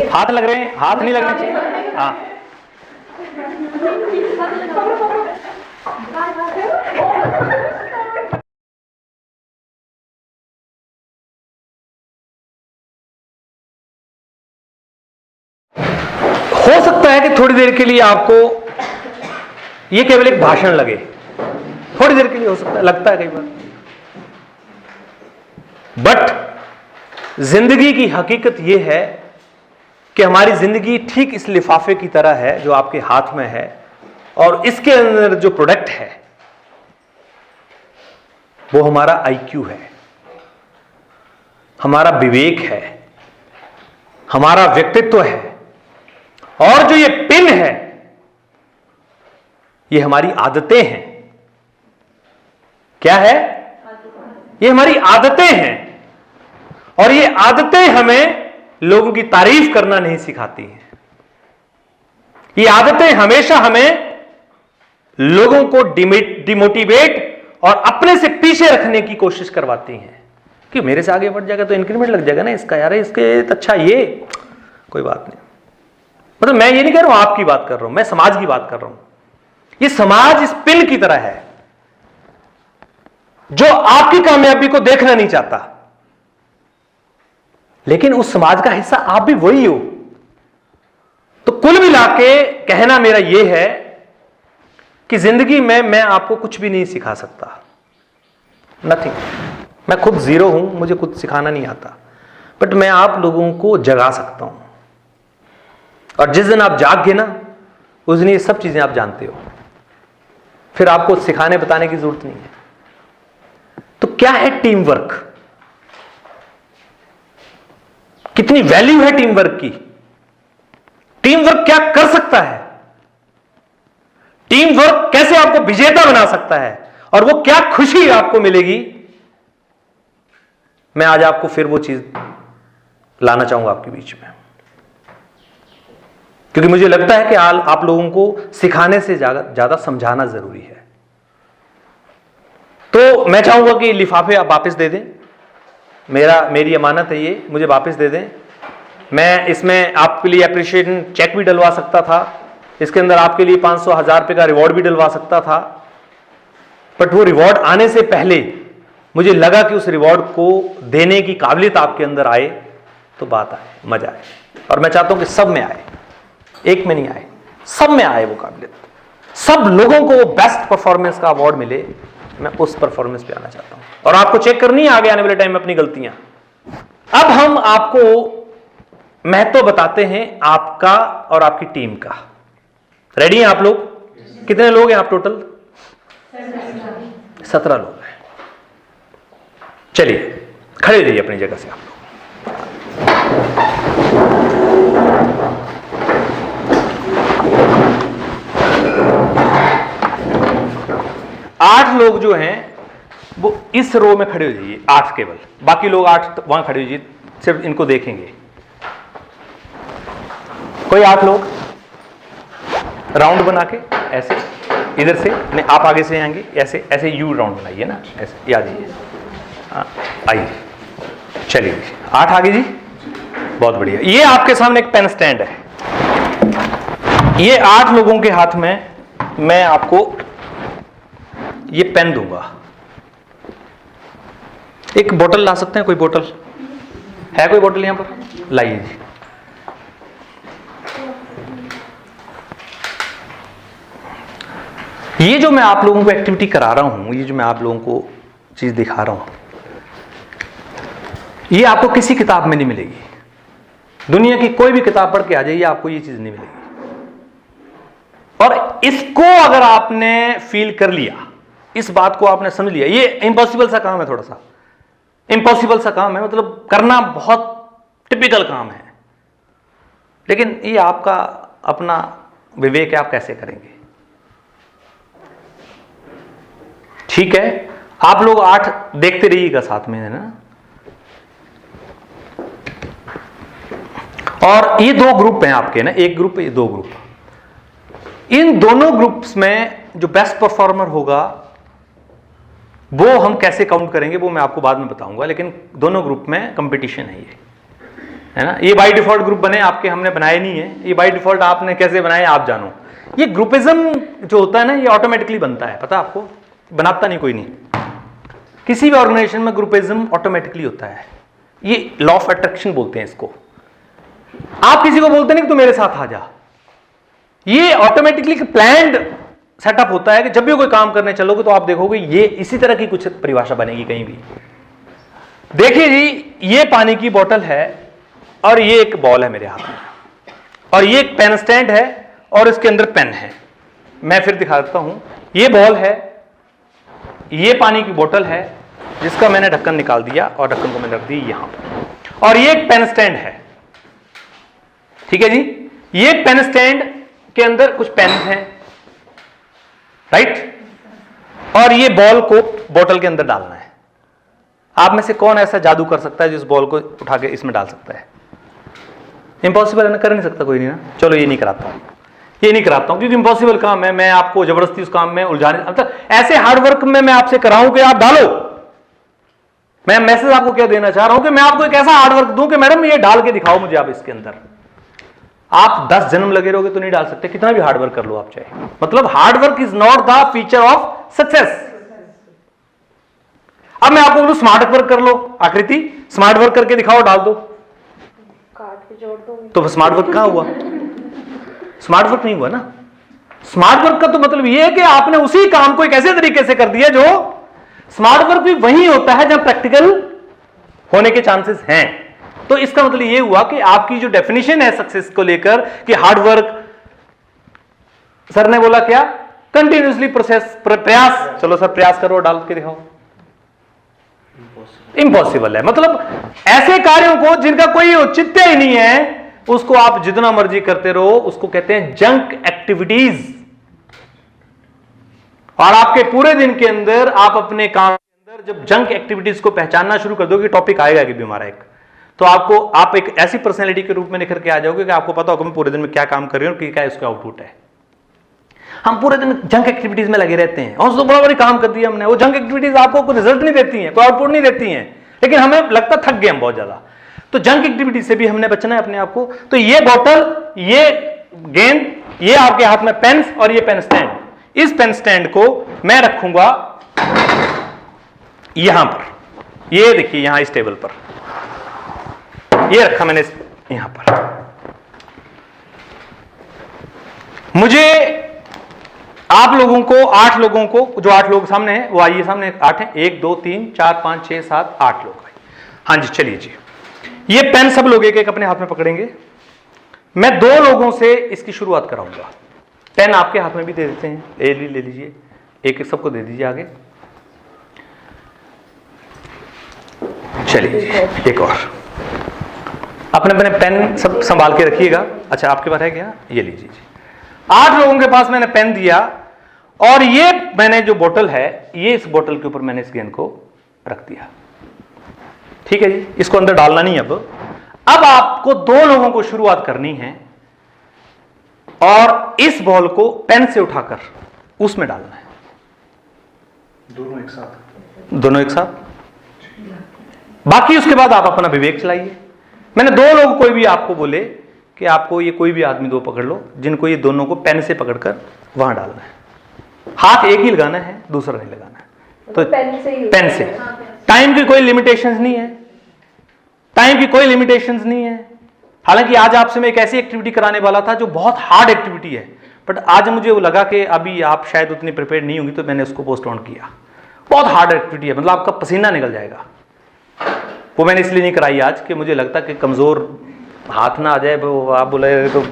हाथ लग रहे हैं, हाथ नहीं लगने चाहिए। हाँ, हो सकता है कि थोड़ी देर के लिए आपको ये केवल एक भाषण लगे, थोड़ी देर के लिए हो सकता है, लगता है कई बार, बट जिंदगी की हकीकत यह है कि हमारी जिंदगी ठीक इस लिफाफे की तरह है जो आपके हाथ में है, और इसके अंदर जो प्रोडक्ट है वो हमारा आईक्यू है, हमारा विवेक है, हमारा व्यक्तित्व है, और जो ये पिन है ये हमारी आदतें हैं। क्या है? ये हमारी आदतें हैं, और ये आदतें हमें लोगों की तारीफ करना नहीं सिखाती हैं। ये आदतें हमेशा हमें लोगों को डिमोटिवेट और अपने से पीछे रखने की कोशिश करवाती हैं कि मेरे से आगे बढ़ जाएगा तो इंक्रीमेंट लग जाएगा ना इसका, यार इसके अच्छा, ये कोई बात नहीं। मतलब मैं ये नहीं कह रहा हूं, आपकी बात कर रहा हूं, मैं समाज की बात कर रहा हूं। ये समाज इस पिन की तरह है जो आपकी कामयाबी को देखना नहीं चाहता, लेकिन उस समाज का हिस्सा आप भी वही हो। तो कुल मिला के कहना मेरा यह है कि जिंदगी में मैं आपको कुछ भी नहीं सिखा सकता, नथिंग। मैं खुद जीरो हूं, मुझे कुछ सिखाना नहीं आता, बट मैं आप लोगों को जगा सकता हूं, और जिस दिन आप जाग गए ना, उस दिन ये सब चीजें आप जानते हो, फिर आपको सिखाने बताने की जरूरत नहीं है। तो क्या है टीम वर्क? कितनी वैल्यू है टीम वर्क की? टीम वर्क क्या कर सकता है? टीम वर्क कैसे आपको विजेता बना सकता है, और वो क्या खुशी आपको मिलेगी? मैं आज आपको फिर वो चीज लाना चाहूंगा आपके बीच में, क्योंकि मुझे लगता है कि आप लोगों को सिखाने से ज्यादा समझाना जरूरी है। तो मैं चाहूंगा कि लिफाफे आप वापस दे दें, मेरी अमानत है ये, मुझे वापस दे दें। मैं इसमें आपके लिए एप्रिशिएशन चेक भी डलवा सकता था, इसके अंदर आपके लिए 500-1000 रुपए का रिवॉर्ड भी डलवा सकता था, बट वो रिवॉर्ड आने से पहले मुझे लगा कि उस रिवॉर्ड को देने की काबिलियत आपके अंदर आए तो बात आए, मजा आए। और मैं चाहता हूं कि सब में आए, एक में नहीं आए, सब में आए वो काबिलियत, सब लोगों को वो बेस्ट परफॉर्मेंस का अवार्ड मिले। मैं उस परफॉर्मेंस पे आना चाहता हूं, और आपको चेक करनी है आगे आने वाले टाइम में अपनी गलतियां। अब हम आपको महत्व बताते हैं आपका और आपकी टीम का। रेडी हैं आप लोग? कितने लोग हैं आप टोटल? 17 लोग हैं। चलिए खड़े रहिए अपनी जगह से आप लोग। 8 लोग जो हैं वो इस रो में खड़े हो जाइए, 8 केवल, बाकी लोग 8 वहां खड़े हो जाइए, सिर्फ इनको देखेंगे। कोई 8 लोग राउंड बना के ऐसे इधर से नहीं, आप आगे से आएंगे, ऐसे ऐसे यू राउंड बनाइए ना, ऐसे आ जाइए, आइए। चलिए 8 आगे जी, बहुत बढ़िया। ये आपके सामने एक पेन स्टैंड है, ये 8 लोगों के हाथ में मैं आपको ये पेन दूंगा। एक बोतल ला सकते हैं? कोई बोतल है? कोई बोतल यहां पर लाइए जी। ये जो मैं आप लोगों को एक्टिविटी करा रहा हूं, ये जो मैं आप लोगों को चीज दिखा रहा हूं, ये आपको किसी किताब में नहीं मिलेगी। दुनिया की कोई भी किताब पढ़ के आ जाइए, आपको ये चीज नहीं मिलेगी। और इसको अगर आपने फील कर लिया, इस बात को आपने समझ लिया, ये इम्पॉसिबल सा काम है, थोड़ा सा इम्पॉसिबल सा काम है, मतलब करना बहुत टिपिकल काम है, लेकिन ये आपका अपना विवेक है, आप कैसे करेंगे। ठीक है, आप लोग 8 देखते रहिएगा साथ में, है ना। और ये 2 ग्रुप हैं आपके ना, एक ग्रुप, ये 2 ग्रुप। इन दोनों ग्रुप्स में जो बेस्ट परफॉर्मर होगा वो हम कैसे काउंट करेंगे वो मैं आपको बाद में बताऊंगा, लेकिन दोनों ग्रुप में कंपटीशन है ये। है ना। ये बाय डिफॉल्ट ग्रुप बने आपके, हमने बनाए नहीं है। ये बाय डिफॉल्ट आपने कैसे बनाए आप जानो। ये ग्रुपिज्म जो होता है ना, ये ऑटोमेटिकली बनता है, पता आपको, बनाता नहीं कोई नहीं। किसी भी ऑर्गेनाइजेशन में ग्रुपिज्म ऑटोमेटिकली होता है। ये लॉ ऑफ अट्रैक्शन बोलते हैं इसको। आप किसी को बोलते नहीं कि तू मेरे साथ आ जा, ये ऑटोमेटिकली प्लान्ड सेटअप होता है कि जब भी कोई काम करने चलोगे तो आप देखोगे ये इसी तरह की कुछ परिभाषा बनेगी कहीं भी। देखिए जी, ये पानी की बोतल है और ये एक बॉल है मेरे हाथ में, और ये एक पेन स्टैंड है और इसके अंदर पेन है। मैं फिर दिखा देता हूं, ये बॉल है, ये पानी की बोतल है जिसका मैंने ढक्कन निकाल दिया और ढक्कन को मैंने रख दी यहां पर, और ये एक पेन स्टैंड है। ठीक है जी, ये पेन स्टैंड के अंदर कुछ पेन हैं, राइट, और ये बॉल को बोतल के अंदर डालना है। आप में से कौन ऐसा जादू कर सकता है जिस बॉल को उठा के इसमें डाल सकता है? इंपॉसिबल है ना, कर नहीं सकता कोई नहीं ना। चलो ये नहीं कराता हूं, ये नहीं कराता हूं क्योंकि इंपॉसिबल काम है। मैं आपको जबरदस्ती उस काम में उलझाने, मतलब ऐसे हार्ड वर्क में मैं आपसे कराऊं कि आप डालो। मैं मैसेज आपको क्या देना चाह रहा हूं कि मैं आपको एक ऐसा हार्ड वर्क दूं कि मैडम ये डाल के दिखाओ मुझे आप इसके अंदर। आप 10 जन्म लगे रहोगे तो नहीं डाल सकते, कितना भी हार्ड वर्क कर लो आप चाहे। मतलब hard work is not the feature of success. अब मैं आपको बोलूं स्मार्ट वर्क कर लो, आकृति स्मार्ट वर्क करके दिखाओ, डाल दो, काट के जोड़ दो, तो स्मार्ट वर्क कहां हुआ? स्मार्ट वर्क नहीं हुआ ना। स्मार्ट वर्क का तो मतलब यह है कि आपने उसी काम को एक ऐसे तरीके से कर दिया जो स्मार्ट वर्क भी वही होता है जहां प्रैक्टिकल होने के चांसेस हैं। तो इसका मतलब यह हुआ कि आपकी जो डेफिनेशन है सक्सेस को लेकर कि हार्ड वर्क, सर ने बोला क्या, कंटिन्यूसली प्रोसेस, प्रयास। चलो सर प्रयास करो, डाल के दिखाओ। इम्पॉसिबल है, मतलब ऐसे कार्यों को जिनका कोई औचित्य ही नहीं है उसको आप जितना मर्जी करते रहो, उसको कहते हैं जंक एक्टिविटीज। और आपके पूरे दिन के अंदर आप अपने काम के अंदर जब जंक एक्टिविटीज को पहचानना शुरू कर दोगे, टॉपिक आएगा कि भी हमारा एक, तो आपको आप एक ऐसी पर्सनैलिटी के रूप में निखर के आ जाओगे कि आपको पता होगा मैं पूरे दिन में क्या काम कर रही हूं, क्या इसका आउटपुट है। हम पूरे दिन जंक एक्टिविटीज में लगे रहते हैं और उसको बड़ा बड़ा काम कर दिया हमने। वो जंक एक्टिविटीज आपको कोई रिजल्ट नहीं देती हैं, कोई आउटपुट नहीं देती हैं, लेकिन हमें लगता थक गए हम बहुत ज्यादा। तो जंक एक्टिविटीज से भी हमने बचना है अपने आप को। तो ये बोतल, ये गेंद, ये आपके हाथ में पेन और ये पेन स्टैंड, इस पेन स्टैंड को मैं रखूंगा यहां पर। ये देखिए यहां इस टेबल पर ये रखा मैंने यहां पर। मुझे आप लोगों को, 8 लोगों को, जो 8 लोग सामने हैं वो आइए सामने, 8 है, 1 2 3 4 5 6 7 8 लोग। हाँ जी चलिए जी, ये पेन सब लोग एक एक अपने हाथ में पकड़ेंगे। मैं 2 लोगों से इसकी शुरुआत कराऊंगा। पेन आपके हाथ में भी दे देते हैं, ले लीजिए, एक एक सबको दे दीजिए आगे। चलिए एक और, अपने अपने पेन सब संभाल के रखिएगा। अच्छा आपके पास है क्या? ये लीजिए। 8 लोगों के पास मैंने पेन दिया और ये मैंने जो बोतल है, ये इस बोतल के ऊपर मैंने इस गेंद को रख दिया। ठीक है जी, इसको अंदर डालना नहीं। अब आपको 2 लोगों को शुरुआत करनी है और इस बॉल को पेन से उठाकर उसमें डालना है। दोनों एक साथ, दोनों एक साथ। बाकी उसके बाद आप अपना विवेक चलाइए। मैंने 2 लोग, कोई भी आपको बोले कि आपको ये कोई भी आदमी 2 पकड़ लो जिनको ये दोनों को पेन से पकड़कर वहां डालना है। हाथ एक ही लगाना है, दूसरा नहीं लगाना है। तो पेन से टाइम की कोई लिमिटेशंस नहीं है, टाइम की कोई लिमिटेशंस नहीं है। हालांकि आज आपसे मैं एक ऐसी एक्टिविटी कराने वाला था जो बहुत हार्ड एक्टिविटी है, बट आज मुझे वो लगा कि अभी आप शायद उतनी प्रिपेयर नहीं होंगी, तो मैंने उसको पोस्टपोन किया। बहुत हार्ड एक्टिविटी है, मतलब आपका पसीना निकल जाएगा। वो मैंने इसलिए नहीं कराई आज कि मुझे लगता कि कमजोर हाथ ना आ जाए, वो आप बोले तो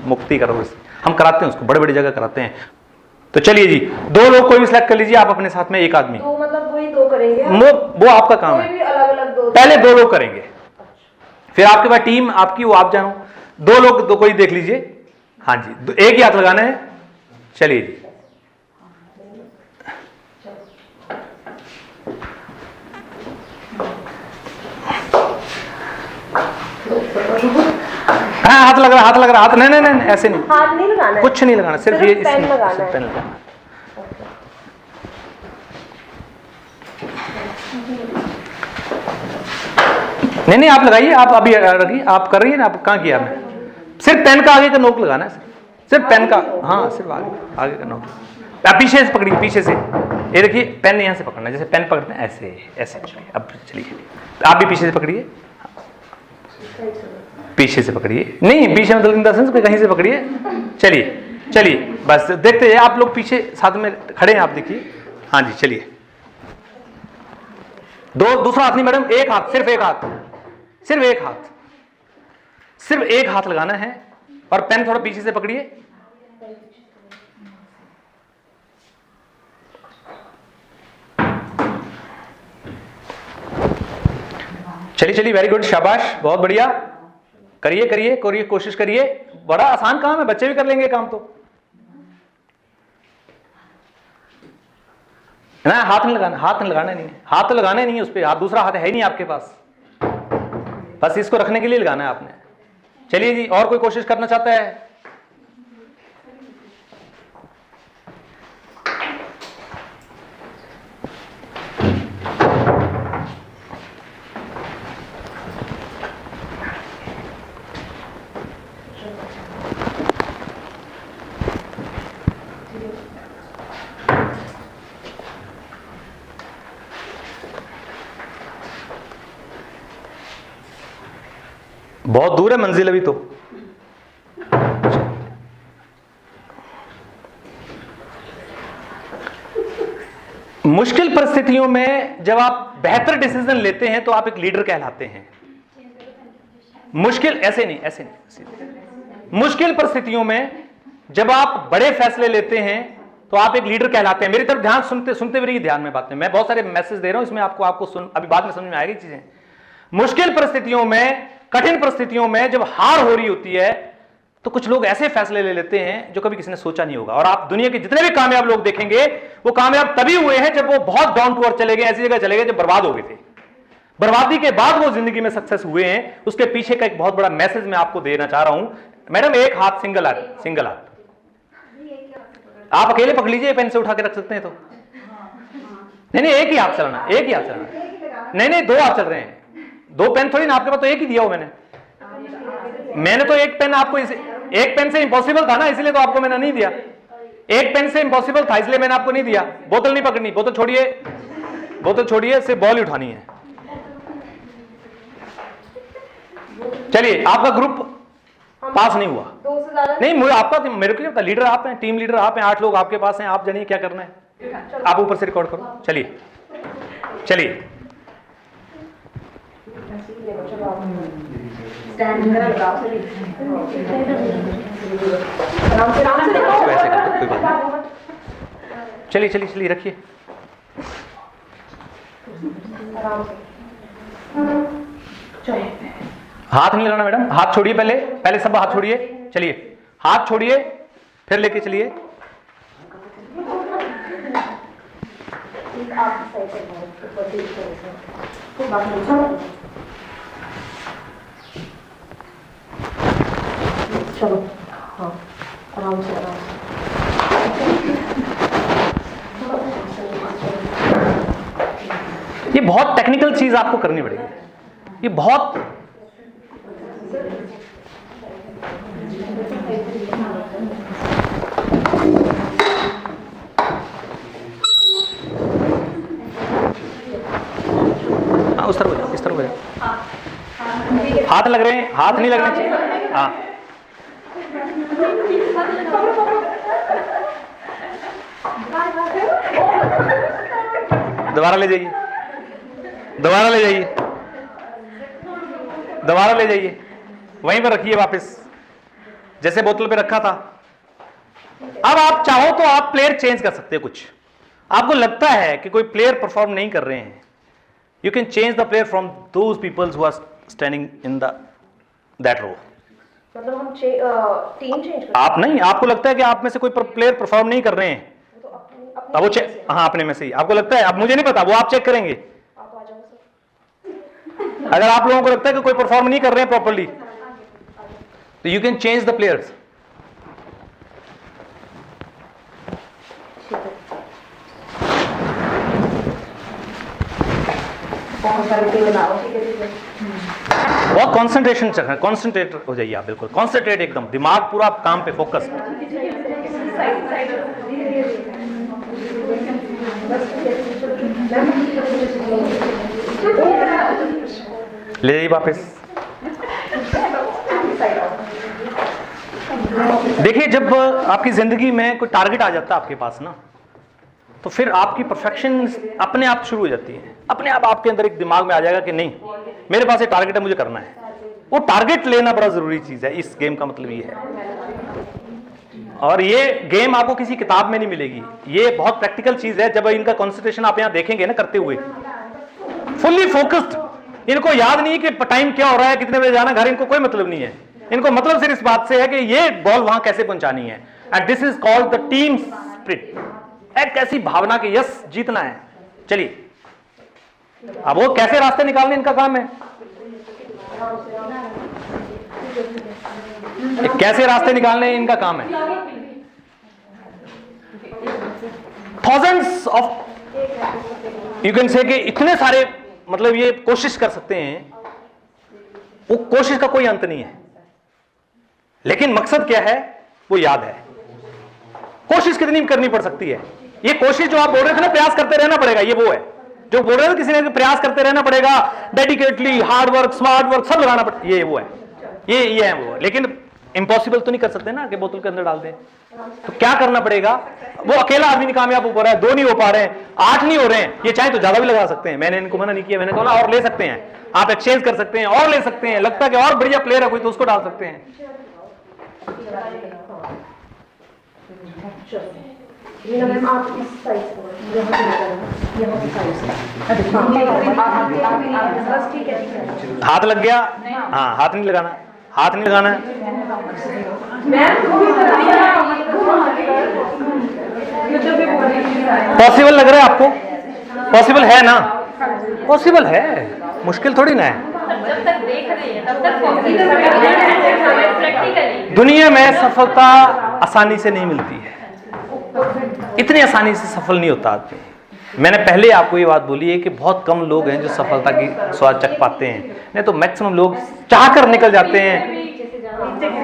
मुक्ति करो। हम कराते हैं उसको, बड़े बड़ी जगह कराते हैं। तो चलिए जी, 2 लोग कोई भी सिलेक्ट कर लीजिए आप अपने साथ में, एक आदमी। तो मतलब वही 2 करेंगे, वो आपका काम है। अलग-अलग 2, पहले 2 लोग करेंगे, फिर आपके पास टीम आपकी, वो आप जानो। 2 लोग तो कोई देख लीजिए। हाँ जी, एक ही हाथ लगाना है। चलिए जी, हाँ हाथ लग रहा, हाथ लग रहा, हाथ नहीं ऐसे नहीं, हाथ नहीं लगाना है, कुछ नहीं लगाना, सिर्फ ये पेन लगाना है। पेन लगाना। नहीं आप लगाइए, आप अभी रखिए, आप कर रही है ना, आप कहाँ किया आपने? सिर्फ पेन का आगे का नोक लगाना है, सिर्फ पेन का, हाँ सिर्फ आगे का नोक। आप पीछे से पकड़िए, पीछे से, ये देखिए पेन यहाँ से पकड़ना है, जैसे पेन पकड़ते हैं ऐसे ऐसे। अब चलिए आप भी पीछे से पकड़िए, पीछे से पकड़िए, नहीं पीछे मतलब इन द सेंस कहीं से पकड़िए। चलिए चलिए बस देखते हैं, आप लोग पीछे साथ में खड़े हैं, आप देखिए। हाँ जी चलिए, दूसरा हाथ नहीं मैडम, एक हाथ, सिर्फ एक हाथ, सिर्फ एक हाथ, सिर्फ एक हाथ लगाना है। और पेन थोड़ा पीछे से पकड़िए। चलिए चलिए, वेरी गुड, शाबाश, बहुत बढ़िया, करिए करिए करिए, कोशिश करिए, बड़ा आसान काम है, बच्चे भी कर लेंगे काम तो ना। हाथ नहीं लगाना, हाथ नहीं लगाना, नहीं हाथ तो लगाने नहीं है उस पर, हाथ दूसरा हाथ है ही नहीं आपके पास, बस इसको रखने के लिए लगाना है आपने। चलिए जी, और कोई कोशिश करना चाहता है? बहुत दूर है मंजिल अभी तो। मुश्किल परिस्थितियों में जब आप बेहतर डिसीजन लेते हैं तो आप एक लीडर कहलाते हैं। मुश्किल ऐसे नहीं, ऐसे नहीं, मुश्किल परिस्थितियों में जब आप बड़े फैसले लेते हैं तो आप एक लीडर कहलाते हैं। मेरी तरफ ध्यान सुनते सुनते हुए ध्यान में बातें, मैं बहुत सारे मैसेज दे रहा हूं, इसमें आपको सुन, अभी बाद में समझ में आएगी चीजें। मुश्किल परिस्थितियों में, कठिन परिस्थितियों में जब हार हो रही होती है तो कुछ लोग ऐसे फैसले ले लेते हैं जो कभी किसी ने सोचा नहीं होगा। और आप दुनिया के जितने भी कामयाब लोग देखेंगे वो कामयाब तभी हुए हैं जब वो बहुत डाउन टू अर्थ चले गए, ऐसी जगह चले गए जब बर्बाद हो गए थे। बर्बादी के बाद वो जिंदगी में सक्सेस हुए हैं। उसके पीछे का एक बहुत बड़ा मैसेज मैं आपको देना चाह रहा हूं। मैडम एक हाथ, सिंगल हाथ, सिंगल हाथ आप अकेले पकड़ लीजिए, पेन से उठा के रख सकते हैं तो। नहीं एक ही हाथ चलाना, एक ही हाथ चलाना, नहीं दो हाथ चल रहे हैं, दो पेन थोड़ी ना, आपके पास तो एक ही दिया हो मैंने तो एक पेन आपको, एक पेन से इंपॉसिबल था ना, इसलिए तो आपको मैंने नहीं दिया। एक पेन से इंपॉसिबल था इसलिए मैंने आपको नहीं दिया। बोतल नहीं पकड़नी, बोतल छोड़िए, बोतल छोड़िए, सिर्फ बॉल ही उठानी है। चलिए, आपका ग्रुप पास नहीं हुआ, नहीं मुझे आपका, मेरे को पता, लीडर आप हैं, टीम लीडर आप हैं, 8 लोग आपके पास हैं, आप जानिए क्या करना है। आप ऊपर से रिकॉर्ड करो। चलिए चलिए, चलिए चलिए चलिए, रखिए, हाथ नहीं लगाना मैडम, हाथ छोड़िए, पहले सब हाथ छोड़िए। चलिए हाथ छोड़िए, फिर लेके चलिए। चलो हाँ, आराम से आराम से। ये बहुत टेक्निकल चीज आपको करनी पड़ेगी, ये बहुत हाँ, उस तरफ हो जाओ, इस तरफ हो जाओ। हाथ लग रहे हैं, हाथ नहीं लगने चाहिए। हाँ दोबारा ले जाइए, दोबारा ले जाइए, दोबारा ले जाइए, वहीं पर रखिए वापस जैसे बोतल पे रखा था। अब आप चाहो तो आप प्लेयर चेंज कर सकते हैं। कुछ आपको लगता है कि कोई प्लेयर परफॉर्म नहीं कर रहे हैं, you can change the player from those peoples who are standing in that row. मतलब हम टीम चेंज कर, आप नहीं, आपको लगता है कि आप में से कोई प्लेयर परफॉर्म नहीं कर रहे हैं, तो अब वो चेक, हाँ अपने में से ही आपको लगता है, अब मुझे नहीं पता, वो आप चेक करेंगे। आप आ जाओ सर। अगर आप लोगों को लगता है कि कोई परफॉर्म नहीं कर रहे हैं प्रॉपर्ली तो you can change the players. बहुत सारे टीम बनाओ, ठीक है ठीक है। बहुत कॉन्सेंट्रेशन चाहिए, कॉन्सेंट्रेट हो जाइए आप, बिल्कुल कॉन्सेंट्रेट, एकदम दिमाग पूरा काम पे फोकस। ले जाइए वापस। देखिए, जब आपकी जिंदगी में कोई टारगेट आ जाता है आपके पास ना, तो फिर आपकी परफेक्शन अपने आप शुरू हो जाती है। अपने आप आपके अंदर एक दिमाग में आ जाएगा कि नहीं, मेरे पास एक टारगेट है, मुझे करना है। वो टारगेट लेना बड़ा जरूरी चीज है। इस गेम का मतलब ये है, और ये गेम आपको किसी किताब में नहीं मिलेगी। ये बहुत प्रैक्टिकल चीज है। जब इनका कंसंट्रेशन आप यहां देखेंगे ना करते हुए, फुल्ली फोकस्ड, इनको याद नहीं कि टाइम क्या हो रहा है, कितने बजे जाना घर, इनको कोई मतलब नहीं है। इनको मतलब सिर्फ इस बात से है कि ये बॉल वहां कैसे पहुंचानी है। And this is called the team spirit. एक ऐसी भावना कि यस जीतना है। चलिए, अब वो कैसे रास्ते निकालने इनका काम है। कैसे रास्ते निकालने इनका काम है। Thousands of you can say कि इतने सारे, मतलब ये कोशिश कर सकते हैं, वो कोशिश का कोई अंत नहीं है। लेकिन मकसद क्या है वो याद है। कोशिश कितनी करनी पड़ सकती है। ये कोशिश जो आप बोल रहे थे ना, प्रयास करते रहना पड़ेगा, ये वो है जो बोल रहे थे किसी ने, प्रयास करते रहना पड़ेगा, dedicatedly, hard work, smart work सब लगाना पड़ेगा, ये वो है, ये है वो। लेकिन इम्पॉसिबल तो नहीं कर सकते ना कि बोतल के अंदर डाल दें। तो क्या करना पड़ेगा। वो अकेला आदमी नहीं कामयाब हो पा रहा है, 2 नहीं हो पा रहे हैं, 8 नहीं हो रहे हैं, ये चाहे तो ज्यादा भी लगा सकते हैं। मैंने इनको मना नहीं किया, मैंने कहा और ले सकते हैं, आप एक्सचेंज कर सकते हैं और ले सकते हैं। लगता है कि और बढ़िया प्लेयर है कोई तो उसको डाल सकते हैं। मैम आप इस साइज को यहाँ से साइज बस ठीक है। हाथ लग गया, हाँ हाथ नहीं लगाना, हाथ नहीं लगाना है। पॉसिबल लग रहा है आपको? पॉसिबल है ना? पॉसिबल है, मुश्किल थोड़ी ना है। जब तक देख रहे हैं तब तक प्रैक्टिकली। दुनिया में सफलता आसानी से नहीं मिलती है, इतनी आसानी से सफल नहीं होता आदमी। मैंने पहले आपको ये बात बोली है कि बहुत कम लोग हैं जो सफलता की स्वाद चख पाते हैं, नहीं तो मैक्सिमम लोग चाहकर निकल जाते हैं।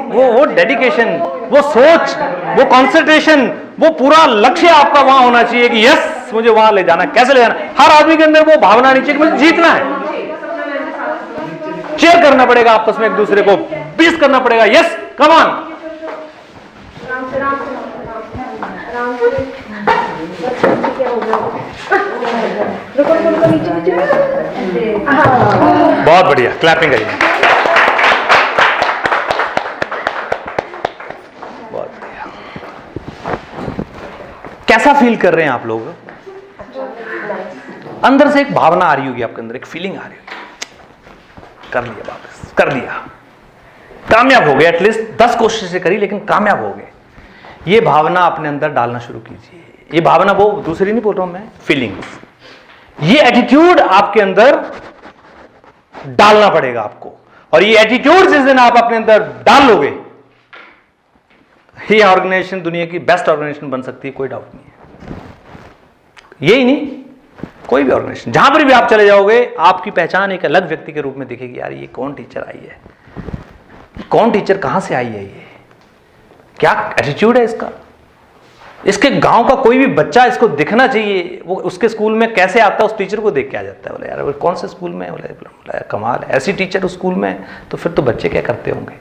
वो डेडिकेशन, वो सोच, वो कंसंट्रेशन, वो पूरा लक्ष्य आपका वहां होना चाहिए कि यस मुझे वहां ले जाना। कैसे ले जाना? हर आदमी के अंदर वो भावना नहीं चाहिए कि मुझे जीतना है। चेयर करना पड़ेगा आपस में एक दूसरे को, पीस करना पड़ेगा, यस कम ऑन। बहुत बढ़िया, क्लैपिंग करिए। बहुत बढ़िया। कैसा फील कर रहे हैं आप लोग? अंदर से एक भावना आ रही होगी आपके अंदर, एक फीलिंग आ रही होगी, कर लिया वापस, कर लिया, कामयाब हो गए। एटलीस्ट 10 कोशिशें करी लेकिन कामयाब हो गए। ये भावना अपने अंदर डालना शुरू कीजिए। ये भावना, वो दूसरी नहीं बोल रहा हूं मैं, फीलिंग्स, ये एटीट्यूड आपके अंदर डालना पड़ेगा आपको। और ये एटीट्यूड जिस दिन आप अपने अंदर डाल लोगे, ये ऑर्गेनाइजेशन दुनिया की बेस्ट ऑर्गेनाइजेशन बन सकती है, कोई डाउट नहीं है। यही नहीं, कोई भी ऑर्गेनाइजेशन जहां पर भी आप चले जाओगे, आपकी पहचान एक अलग व्यक्ति के रूप में दिखेगी। यार ये कौन टीचर आई है, कौन टीचर कहां से आई है, ये क्या एटीट्यूड है इसका। इसके गांव का कोई भी बच्चा इसको दिखना चाहिए, वो उसके स्कूल में कैसे आता है उस टीचर को देख के आ जाता है। बोले यार वो कौन से स्कूल में है, बोले कमाल है, ऐसी टीचर उस स्कूल में, तो फिर तो बच्चे क्या करते होंगे।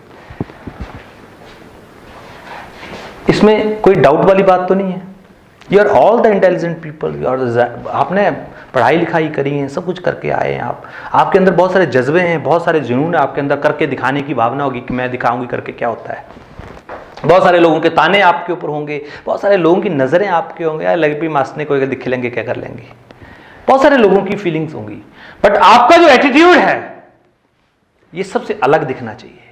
इसमें कोई डाउट वाली बात तो नहीं है। You are all the intelligent people, आपने पढ़ाई लिखाई करी है, सब कुछ करके आए हैं आप। आपके अंदर बहुत सारे जज्बे हैं, बहुत सारे जुनून है आपके अंदर, करके दिखाने की भावना होगी कि मैं दिखाऊंगी करके क्या होता है। बहुत सारे लोगों के ताने आपके ऊपर होंगे, बहुत सारे लोगों की नजरें आपके होंगे, यार लग भी मासने को दिख लेंगे क्या कर लेंगे, बहुत सारे लोगों की फीलिंग्स होंगी। बट आपका जो एटीट्यूड है ये सबसे अलग दिखना चाहिए।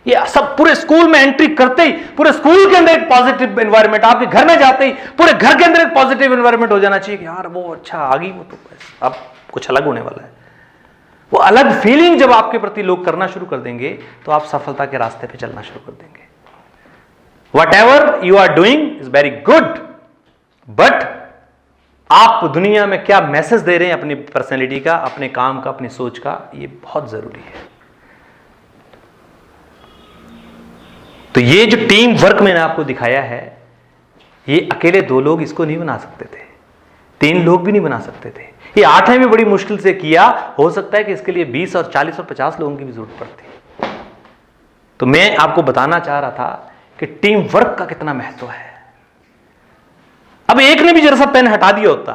ये सब पूरे स्कूल में एंट्री करते ही, पूरे स्कूल के अंदर एक पॉजिटिव एनवायरनमेंट, आपके घर में जाते ही पूरे घर के अंदर एक पॉजिटिव एनवायरनमेंट हो जाना चाहिए कि यार वो अच्छा आ गई, वो तो अब कुछ अलग होने वाला है। वो अलग फीलिंग जब आपके प्रति लोग करना शुरू कर देंगे तो आप सफलता के रास्ते पे चलना शुरू कर देंगे। Whatever you are doing is very good, but आप दुनिया में क्या मैसेज दे रहे हैं अपनी पर्सनैलिटी का, अपने काम का, अपनी सोच का, ये बहुत जरूरी है। तो ये जो टीम वर्क मैंने आपको दिखाया है, ये अकेले 2 लोग इसको नहीं बना सकते थे, 3 लोग भी नहीं बना सकते थे। ये 8वें में बड़ी मुश्किल से किया। हो सकता है कि इसके लिए 20 और 40 और 50 लोगों की भी जरूरत पड़ती। तो मैं आपको बताना चाह रहा था कि टीम वर्क का कितना महत्व है। अब एक ने भी जरा सा पेन हटा दिया होता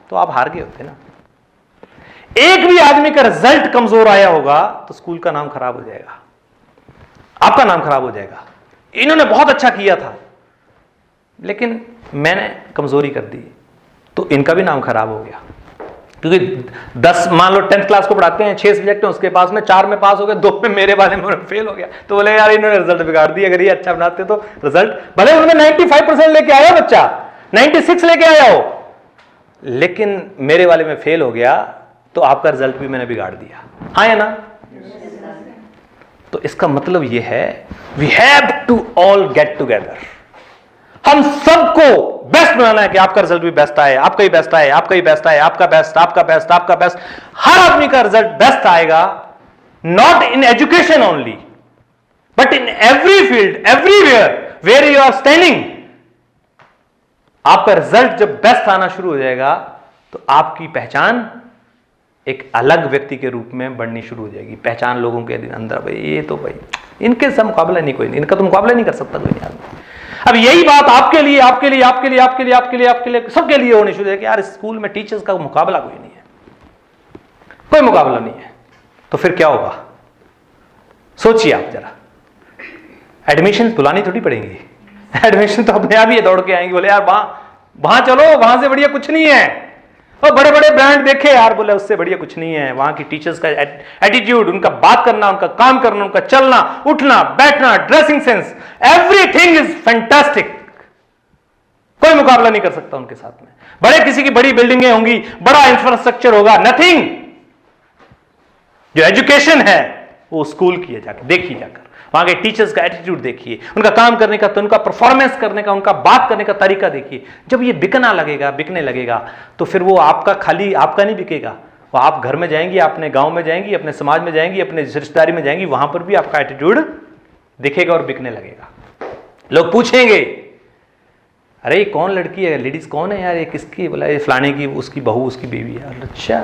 तो आप हार गए होते ना। एक भी आदमी का रिजल्ट कमजोर आया होगा तो स्कूल का नाम खराब हो जाएगा, आपका नाम खराब हो जाएगा। इन्होंने बहुत अच्छा किया था लेकिन मैंने कमजोरी कर दी तो इनका भी नाम खराब हो गया। क्योंकि 10 मान लो 10th क्लास को पढ़ाते हैं, 6 सब्जेक्ट हैं उसके पास में, 4 में पास हो गए, 2 में मेरे वाले में फेल हो गया। तो बोले यार इन्होंने रिजल्ट बिगाड़ दिया, अगर ये अच्छा बनाते तो रिजल्ट भले उन्होंने 95% लेके आया बच्चा, 96 लेके आया हो, लेकिन मेरे वाले में फेल हो गया तो आपका रिजल्ट भी मैंने बिगाड़ दिया। हाँ या ना? तो इसका मतलब यह है we have to all get together. हम सबको बेस्ट बनाना है कि आपका रिजल्ट भी बेस्ट आए, आपका ही बेस्ट आए, आपका ही बेस्ट आए, आपका बेस्ट, आपका बेस्ट, आपका बेस्ट। हर आदमी का रिजल्ट बेस्ट आएगा, not in education only but in every field, everywhere where you are standing. आपका रिजल्ट जब बेस्ट आना शुरू हो जाएगा तो आपकी पहचान एक अलग व्यक्ति के रूप में बढ़नी शुरू हो जाएगी। पहचान लोगों के अंदर, भाई ये तो भाई इनके से मुकाबला नहीं, कोई नहीं, इनका तो मुकाबला नहीं कर सकता कोई नहीं आदमी। अब यही बात आपके लिए, आपके लिए, आपके लिए, आपके लिए, आपके लिए, आपके लिए, सबके लिए होनी शुरू है कि यार स्कूल में टीचर्स का मुकाबला कोई नहीं है, कोई मुकाबला नहीं है। तो फिर क्या होगा? सोचिए आप जरा। एडमिशन बुलानी थोड़ी पड़ेंगी, एडमिशन तो अपने आप ही दौड़ के आएंगे, बोले यार वहां चलो, वहां से बढ़िया कुछ नहीं है। और बड़े बड़े ब्रांड देखे यार, बोले उससे बढ़िया कुछ नहीं है। वहां की टीचर्स का एटीट्यूड, उनका बात करना, उनका काम करना, उनका चलना उठना बैठना, dressing sense, everything is fantastic. कोई मुकाबला नहीं कर सकता उनके साथ में। बड़े किसी की बड़ी बिल्डिंगें होंगी, बड़ा इंफ्रास्ट्रक्चर होगा, नथिंग। जो एजुकेशन है वो स्कूल की है, जाकर देखिए, जाकर वहां के टीचर्स का एटीट्यूड देखिए, उनका काम करने का, तो उनका परफॉर्मेंस करने का, उनका बात करने का तरीका देखिए। जब ये बिकना लगेगा, बिकने लगेगा, तो फिर वो आपका खाली आपका नहीं बिकेगा, वो आप घर में जाएंगी, अपने गांव में जाएंगी, अपने समाज में जाएंगी, अपने रिश्तेदारी में जाएंगी, वहां पर भी आपका एटीट्यूड दिखेगा और बिकने लगेगा। लोग पूछेंगे अरे ये कौन लड़की है, लेडीज कौन है यार, ये किसकी? बोला ये फलाने की, उसकी बहू, उसकी बीवी है। अच्छा,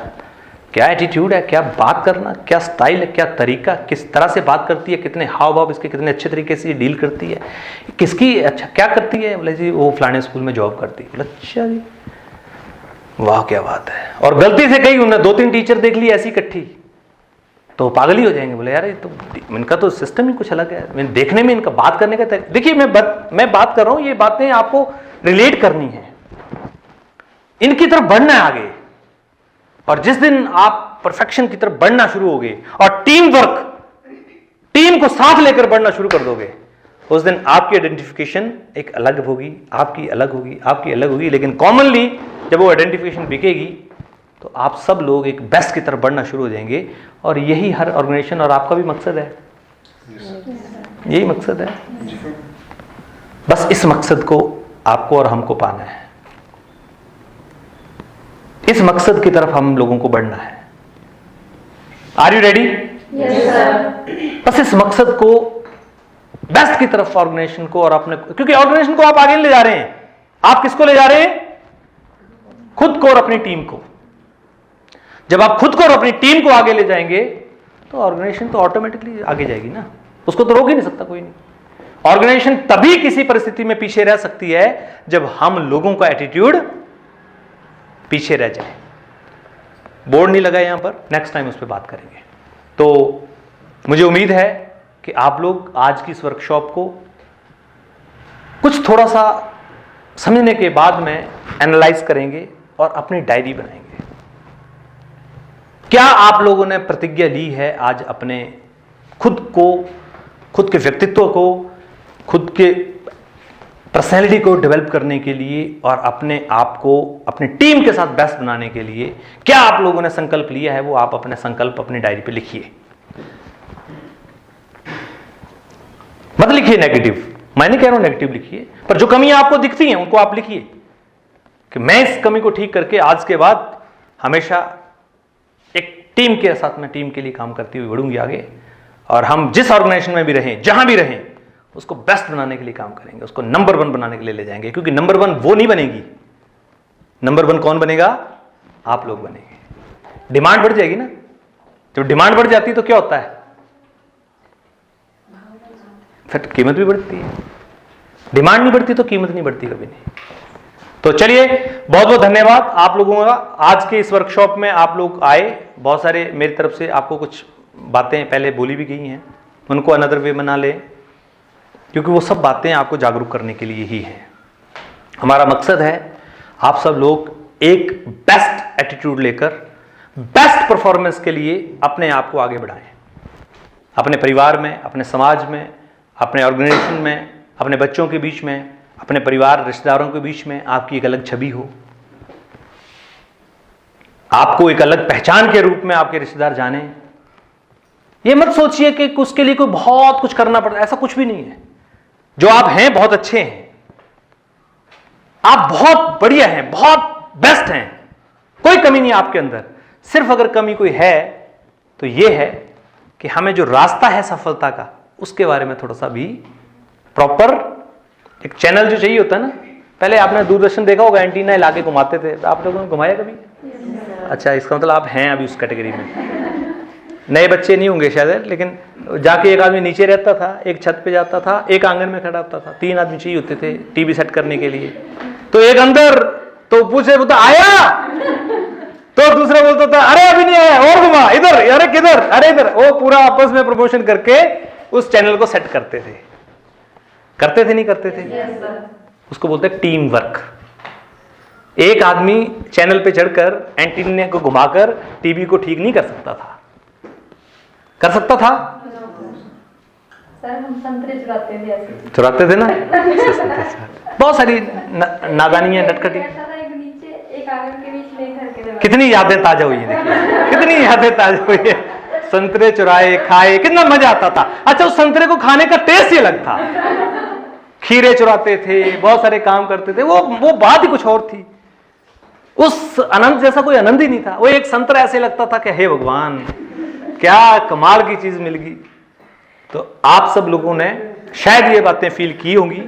क्या एटीट्यूड है, क्या बात करना, क्या स्टाइल है, क्या तरीका, किस तरह से बात करती है, कितने हाव भाव इसके, कितने अच्छे तरीके से डील करती है, किसकी, अच्छा क्या करती है? बोले जी वो फलाने स्कूल में जॉब करती है। बोला अच्छा जी, वाह क्या बात है। और गलती से कही उन्होंने 2-3 टीचर देख ली ऐसी इकट्ठी तो पागल ही हो जाएंगे। बोले यार ये तो इनका तो सिस्टम ही कुछ अलग है, देखने में इनका बात करने का देखिए, मैं बात कर रहा हूं, ये बातें आपको रिलेट करनी है, इनकी तरफ बढ़ना है आगे। और जिस दिन आप परफेक्शन की तरफ बढ़ना शुरू होगे और टीम वर्क, टीम को साथ लेकर बढ़ना शुरू कर दोगे, उस दिन आपकी आइडेंटिफिकेशन एक अलग होगी, आपकी अलग होगी, आपकी अलग होगी। लेकिन कॉमनली जब वो आइडेंटिफिकेशन बिकेगी तो आप सब लोग एक बेस्ट की तरफ बढ़ना शुरू हो जाएंगे। और यही हर ऑर्गेनाइजेशन और आपका भी मकसद है, यही मकसद है। बस इस मकसद को आपको और हमको पाना है, इस मकसद की तरफ हम लोगों को बढ़ना है। Are you ready? Yes sir. बस इस मकसद को, बेस्ट की तरफ ऑर्गेनाइजेशन को और अपने, क्योंकि ऑर्गेनाइजेशन को आप आगे ले जा रहे हैं। आप किसको ले जा रहे हैं? खुद को और अपनी टीम को। जब आप खुद को और अपनी टीम को आगे ले जाएंगे तो ऑर्गेनाइजेशन तो ऑटोमेटिकली आगे जाएगी ना, उसको तो रोक ही नहीं सकता कोई नहीं। ऑर्गेनाइजेशन तभी किसी परिस्थिति में पीछे रह सकती है जब हम लोगों का एटीट्यूड पीछे रह जाए। बोर्ड नहीं लगा यहां पर, नेक्स्ट टाइम उस पर बात करेंगे। तो मुझे उम्मीद है कि आप लोग आज की इस वर्कशॉप को कुछ थोड़ा सा समझने के बाद में एनालाइज करेंगे और अपनी डायरी बनाएंगे। क्या आप लोगों ने प्रतिज्ञा ली है आज अपने खुद को, खुद के व्यक्तित्व को, खुद के पर्सनैलिटी को डेवलप करने के लिए और अपने आप को अपनी टीम के साथ बेस्ट बनाने के लिए क्या आप लोगों ने संकल्प लिया है? वो आप अपने संकल्प अपनी डायरी पे लिखिए। मत लिखिए नेगेटिव, मैं नहीं कह रहा हूं नेगेटिव लिखिए, पर जो कमियां आपको दिखती हैं उनको आप लिखिए कि मैं इस कमी को ठीक करके आज के बाद हमेशा एक टीम के साथ में, टीम के लिए काम करती हुई बढ़ूंगी आगे। और हम जिस ऑर्गेनाइजेशन में भी रहें, जहां भी रहें, उसको बेस्ट बनाने के लिए काम करेंगे, उसको नंबर 1 बनाने के लिए ले जाएंगे, क्योंकि नंबर 1 वो नहीं बनेगी, नंबर 1 कौन बनेगा? आप लोग बनेंगे। डिमांड बढ़ जाएगी ना, जब डिमांड बढ़ जाती है तो क्या होता है? फिर कीमत भी बढ़ती है। डिमांड नहीं बढ़ती तो कीमत नहीं बढ़ती कभी नहीं। तो चलिए, बहुत बहुत धन्यवाद आप लोगों का। आज के इस वर्कशॉप में आप लोग आए, बहुत सारे मेरी तरफ से आपको कुछ बातें पहले बोली भी गई हैं, उनको अनदर वे बना लें, क्योंकि वो सब बातें आपको जागरूक करने के लिए ही हैं। हमारा मकसद है आप सब लोग एक बेस्ट एटीट्यूड लेकर बेस्ट परफॉर्मेंस के लिए अपने आप को आगे बढ़ाएं, अपने परिवार में, अपने समाज में, अपने ऑर्गेनाइजेशन में, अपने बच्चों के बीच में, अपने परिवार रिश्तेदारों के बीच में आपकी एक अलग छवि हो, आपको एक अलग पहचान के रूप में आपके रिश्तेदार जाने। ये मत सोचिए कि उसके लिए कोई बहुत कुछ करना पड़ता है, ऐसा कुछ भी नहीं है। जो आप हैं बहुत अच्छे हैं, आप बहुत बढ़िया हैं, बहुत बेस्ट हैं, कोई कमी नहीं आपके अंदर। सिर्फ अगर कमी कोई है तो यह है कि हमें जो रास्ता है सफलता का, उसके बारे में थोड़ा सा भी प्रॉपर एक चैनल जो चाहिए होता है ना। पहले आपने दूरदर्शन देखा होगा, एंटीना हिला के घुमाते थे, आप लोगों ने घुमाया कभी? अच्छा, इसका मतलब आप हैं अभी उस कैटेगरी में। नए बच्चे नहीं होंगे शायद, लेकिन जाके एक आदमी नीचे रहता था, एक छत पे जाता था, एक आंगन में खड़ा होता था, 3 आदमी चाहिए होते थे टीवी सेट करने के लिए। तो एक अंदर तो पूछे, बोलता आया, तो दूसरा बोलता था अरे अभी नहीं आया, और घुमा, इधर, अरे किधर, अरे इधर। वो पूरा आपस में प्रमोशन करके उस चैनल को सेट करते थे। करते थे नहीं करते थे? उसको बोलते हैं टीम वर्क। एक आदमी चैनल पे चढ़कर एंटीना को घुमाकर टीवी को ठीक नहीं कर सकता था। कर सकता था? सर हम संतरे चुराते थे ऐसे। चुराते थे ना? बहुत सारी नादानियां, नटखटी। एक नीचे एक आंगन के बीच में घर के। कितनी यादें ताजा हुई है, देखिए कितनी यादें ताजा हुई है। संतरे चुराए, खाए, कितना मजा आता था। अच्छा, उस संतरे को खाने का टेस्ट ही अलग था। खीरे चुराते थे, बहुत सारे काम करते थे, वो बात ही कुछ और थी। उस आनंद जैसा कोई आनंद ही नहीं था। वो एक संतरा ऐसे लगता था कि हे भगवान, क्या कमाल की चीज मिल गई। तो आप सब लोगों ने शायद ये बातें फील की होंगी,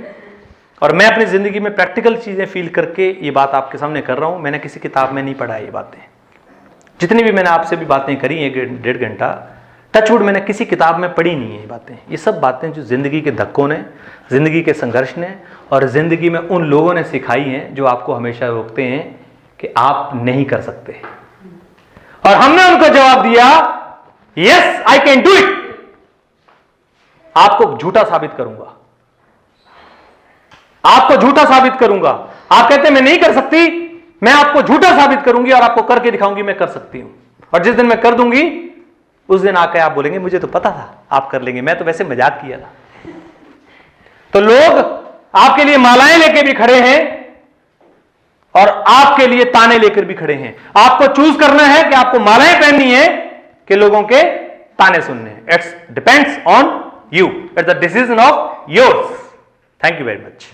और मैं अपनी जिंदगी में प्रैक्टिकल चीजें फील करके ये बात आपके सामने कर रहा हूं। मैंने किसी किताब में नहीं पढ़ा ये बातें। जितनी भी मैंने आपसे भी बातें करी 1-1.5 घंटा, टचवुड मैंने किसी किताब में पढ़ी नहीं है ये बातें। ये सब बातें जो जिंदगी के धक्कों ने, जिंदगी के संघर्ष ने, और जिंदगी में उन लोगों ने सिखाई हैं जो आपको हमेशा रोकते हैं कि आप नहीं कर सकते। और हमने उनको जवाब दिया, yes I can do it. आपको झूठा साबित करूंगा, आपको झूठा साबित करूंगा। आप कहते हैं मैं नहीं कर सकती, मैं आपको झूठा साबित करूंगी और आपको करके दिखाऊंगी मैं कर सकती हूं। और जिस दिन मैं कर दूंगी, उस दिन आकर आप बोलेंगे मुझे तो पता था आप कर लेंगे, मैं तो वैसे मजाक किया था। तो लोग आपके लिए मालाएं लेके भी खड़े हैं और आपके लिए ताने लेकर भी खड़े हैं। आपको चूज करना है कि आपको मालाएं पहननी है कि लोगों के ताने सुनने हैं। It's depends on you, it's the decision of yours. Thank you very much.